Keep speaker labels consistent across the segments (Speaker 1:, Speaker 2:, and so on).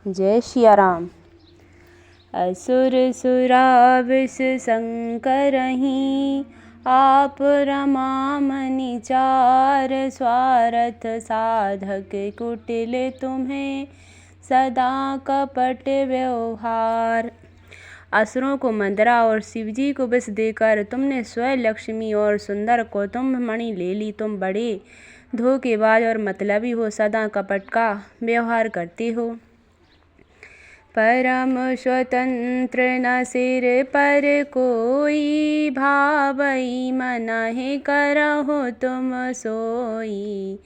Speaker 1: जय सिया राम। असुर सुराविस संकरहीं, आप रमामनि चार। स्वार्थ साधक कुटिल तुम्हें, सदा कपट व्यवहार। असुरों को मंदरा और शिवजी को विष देकर तुमने स्वयं लक्ष्मी और सुंदर कौतुंभ मणि ले ली। तुम बड़े धोखेबाज और मतलबी हो, सदा कपट का व्यवहार करते हो। परम स्वतंत्र न सिर पर कोई, भावई मनहि करहु तुम सोई।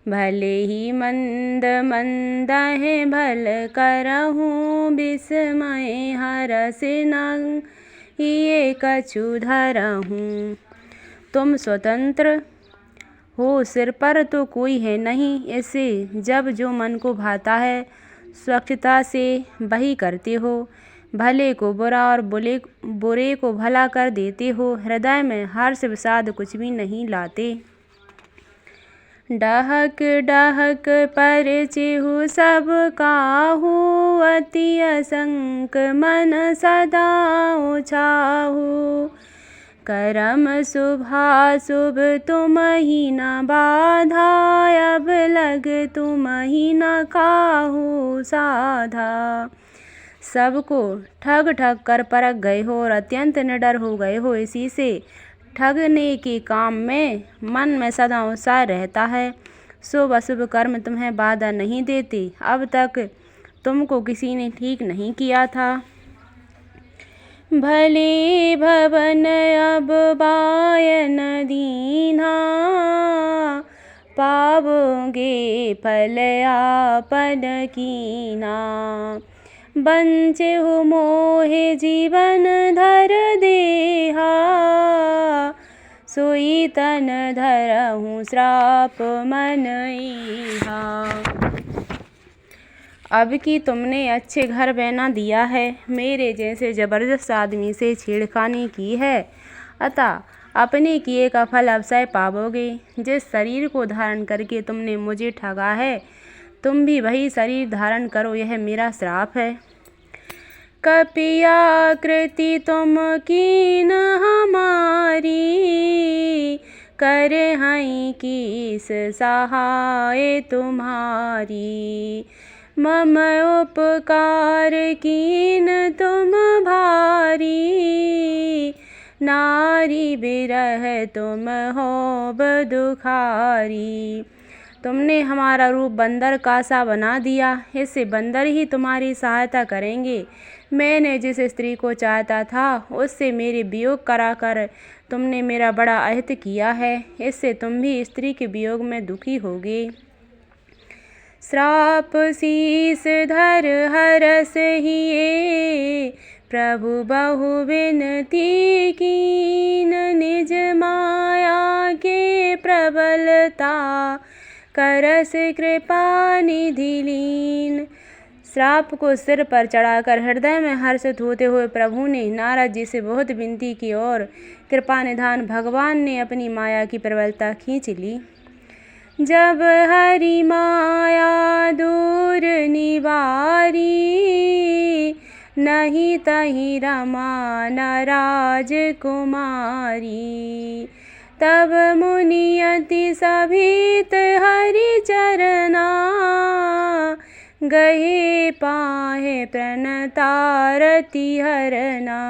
Speaker 1: भले ही मंद मंदहि भल करहूँ, विस्मय हरस न ये कछु धरहूँ। तुम स्वतंत्र हो, सिर पर तो कोई है नहीं, ऐसे जब जो मन को भाता है स्वच्छता से वही करते हो। भले को बुरा और बुरे को भला कर देते हो। हृदय में हर्ष विषाद कुछ भी नहीं लाते। डहक डहक पर चिहु सब काहू, अति असंक मन सदा उछाहू। करम शुभाशुभ तुमहि न बाधा, अब लग तुमहि न काहू साधा। सबको ठग ठग कर परख गए हो और अत्यंत निडर हो गए हो। इसी से ठगने के काम में मन में सदा उत्साह रहता है। शुभ अशुभ कर्म तुम्हें बाधा नहीं देते। अब तक तुमको किसी ने ठीक नहीं किया था। भले भवन अब बायन दीन्हा, पावोगे फल आपन कीन्हा। बंचहु मोहे जीवन धर देहा, सोई तन धरहूँ श्राप मन ईहा। अब कि तुमने अच्छे घर बना दिया है, मेरे जैसे जबरदस्त आदमी से छेड़खानी की है, अतः अपने किए का फल अवश्य पाओगे। जिस शरीर को धारण करके तुमने मुझे ठगा है, तुम भी वही शरीर धारण करो, यह मेरा श्राप है। कपियाकृति तुम कीन हमारी, करे हई कीस सहाय तुम्हारी। मम उपकार कीन तुम भारी, नारी बिरह तुम होब दुखारी। तुमने हमारा रूप बंदर का सा बना दिया, इससे बंदर ही तुम्हारी सहायता करेंगे। मैंने जिस स्त्री को चाहता था, उससे मेरे वियोग कराकर तुमने मेरा बड़ा अहित किया है। इससे तुम भी स्त्री के वियोग में दुखी होगे। श्राप शीस धर हरस हिये, प्रभु बहु विनती कीन। निज माया के प्रबलता, करस कृपा निधि लीन। श्राप को सिर पर चढ़ाकर हृदय में हर्षित होते हुए प्रभु ने नारद जी से बहुत विनती की और कृपा निधान भगवान ने अपनी माया की प्रबलता खींच ली। जब हरि माया दूर निवारी, नहीं तहीं रमा न राजकुमारी। तब मुनि अति सभीत हरि चरना, गहे पाहे प्रणतारति हरना।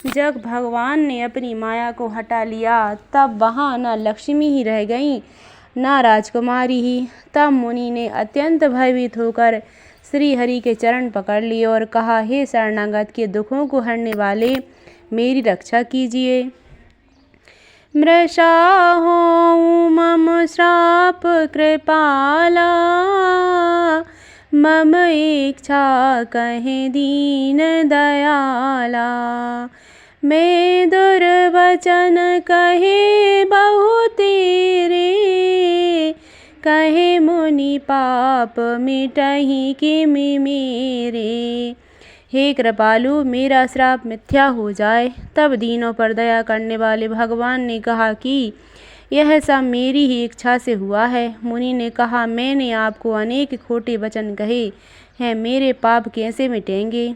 Speaker 1: जब भगवान ने अपनी माया को हटा लिया, तब वहाँ न लक्ष्मी ही रह गई न राजकुमारी ही। तब मुनि ने अत्यंत भयभीत होकर श्री हरि के चरण पकड़ लिए और कहा, हे शरणागत के दुखों को हरने वाले, मेरी रक्षा कीजिए। मृषा होऊँ मम श्राप कृपाला, मम इच्छा कहे दीन दयाला। मैं दुर्वचन कहे बहु तेरे, कहे मुनि पाप मिटहि किमि मेरे। हे कृपालु, मेरा श्राप मिथ्या हो जाए। तब दीनों पर दया करने वाले भगवान ने कहा कि यह सब मेरी ही इच्छा से हुआ है। मुनि ने कहा, मैंने आपको अनेक खोटे वचन कहे हैं, मेरे पाप कैसे मिटेंगे।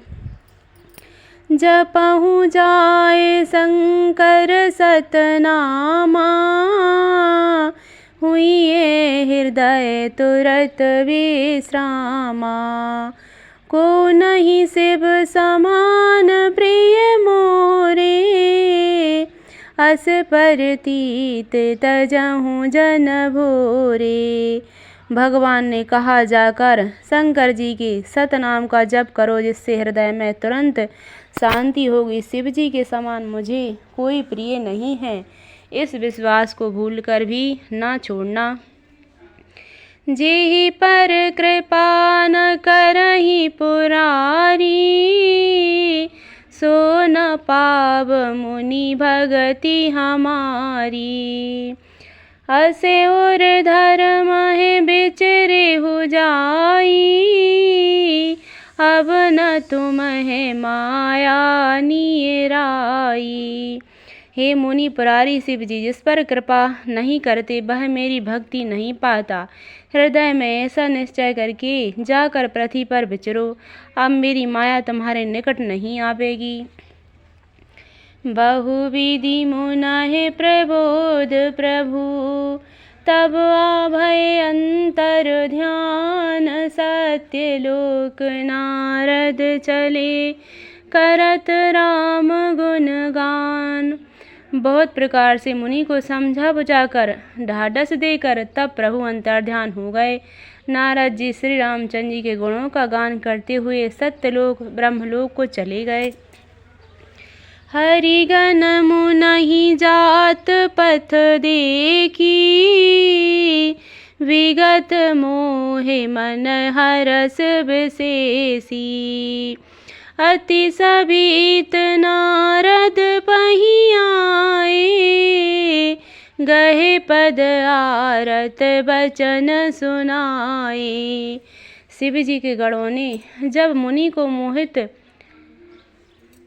Speaker 1: जपहु जाए शंकर सतनामा, हुई हृदय तुरत विश्रामा। को नहीं शिव समान प्रिय मोरे, अस परतीत तजहु जन भोरे। भगवान ने कहा, जाकर शंकर जी के सतनाम का जप करो, जिससे हृदय में तुरंत शांति होगी। शिव जी के समान मुझे कोई प्रिय नहीं है, इस विश्वास को भूलकर भी ना छोड़ना। जेहि पर कृपा न करहि पुरारी, सो न पाव मुनि भगति हमारी। असे और धर्म है बिचरे हो जाई, अब न तुम है माया निराई। हे मुनि पुरारी शिव जी, जिस पर कृपा नहीं करते वह मेरी भक्ति नहीं पाता। हृदय में ऐसा निश्चय करके जाकर पृथ्वी पर विचरो, अब मेरी माया तुम्हारे निकट नहीं आवेगी। बहुविधि मुनहि प्रबोध प्रभु, तब आभय अंतर ध्यान। सत्य लोक नारद चले, करत राम गुण गान। बहुत प्रकार से मुनि को समझा बुझाकर ढाढ़स देकर तब प्रभु अंतर्ध्यान हो गए। नारद जी श्री रामचंद्र जी के गुणों का गान करते हुए सत्यलोक ब्रह्मलोक को चले गए। हरिगण मुनहि जात पथ देखी, विगत मोहे मन हरस विशेषी। अति सभीत नारद पही आए, गहे पद आरत बचन सुनाए। शिव जी के गणों ने जब मुनि को मोहित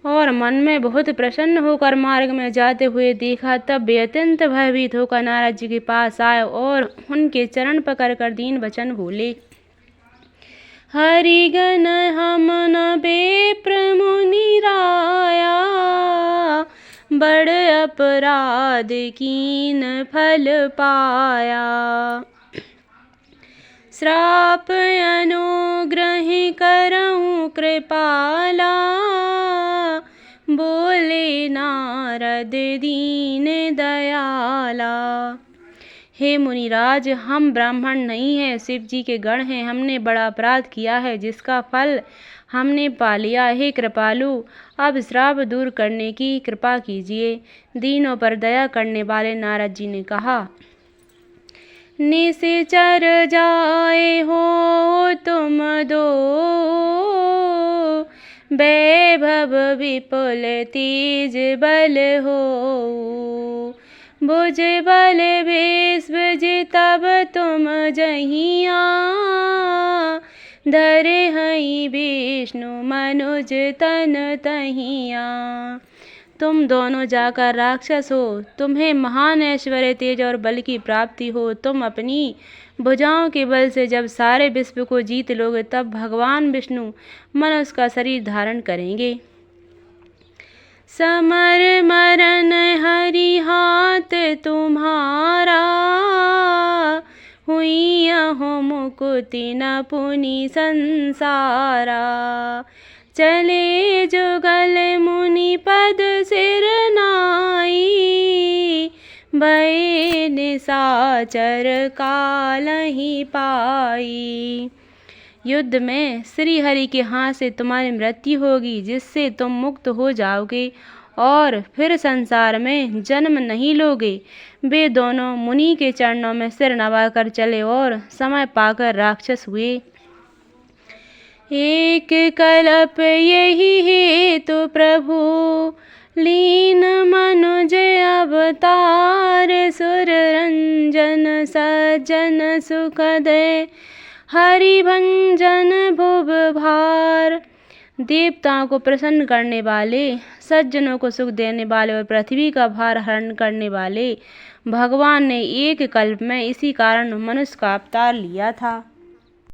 Speaker 1: और मन में बहुत प्रसन्न होकर मार्ग में जाते हुए देखा, तब वे अत्यंत भयभीत होकर नारद जी के पास आए और उनके चरण पकड़कर दीन वचन बोले। हरिगण हम न बेप्र मुनि राया, बड़ अपराध कीन फल पाया। श्राप अनुग्रह करऊं कृपाला, बोले नारद दीन दयाला। हे मुनिराज, हम ब्राह्मण नहीं हैं, शिव जी के गण हैं। हमने बड़ा अपराध किया है, जिसका फल हमने पा लिया। हे कृपालु, अब श्राप दूर करने की कृपा कीजिए। दीनों पर दया करने वाले नारद जी ने कहा, निश्चर जाए हो तुम दो, वैभव विपुल तेज बल हो। भुज बल विश्व तब तुम जहिया, धरे हई विष्णु मनुज तन तहिया। तुम दोनों जाकर राक्षस हो, तुम्हें महान ऐश्वर्य तेज और बल की प्राप्ति हो। तुम अपनी भुजाओं के बल से जब सारे विश्व को जीत लोगे, तब भगवान विष्णु मनुष्य का शरीर धारण करेंगे। समर मरण हरि हाथ तुम्हारा, हुई हो मुकुति न पुनि संसारा। चले जुगल मुनि पद सिर नाई, भय निशाचर काल ही पाई। युद्ध में श्री हरि के हाथ से तुम्हारी मृत्यु होगी, जिससे तुम मुक्त हो जाओगे और फिर संसार में जन्म नहीं लोगे। वे दोनों मुनि के चरणों में सिर नवाकर चले और समय पाकर राक्षस हुए। एक कल्प यही हेतु प्रभु, लीन मनुज अवतार। सुर रंजन सज्जन सुखदय, हरि भंजन भुव भार। देवताओं को प्रसन्न करने वाले, सज्जनों को सुख देने वाले और पृथ्वी का भार हरण करने वाले भगवान ने एक कल्प में इसी कारण मनुष्य का अवतार लिया था।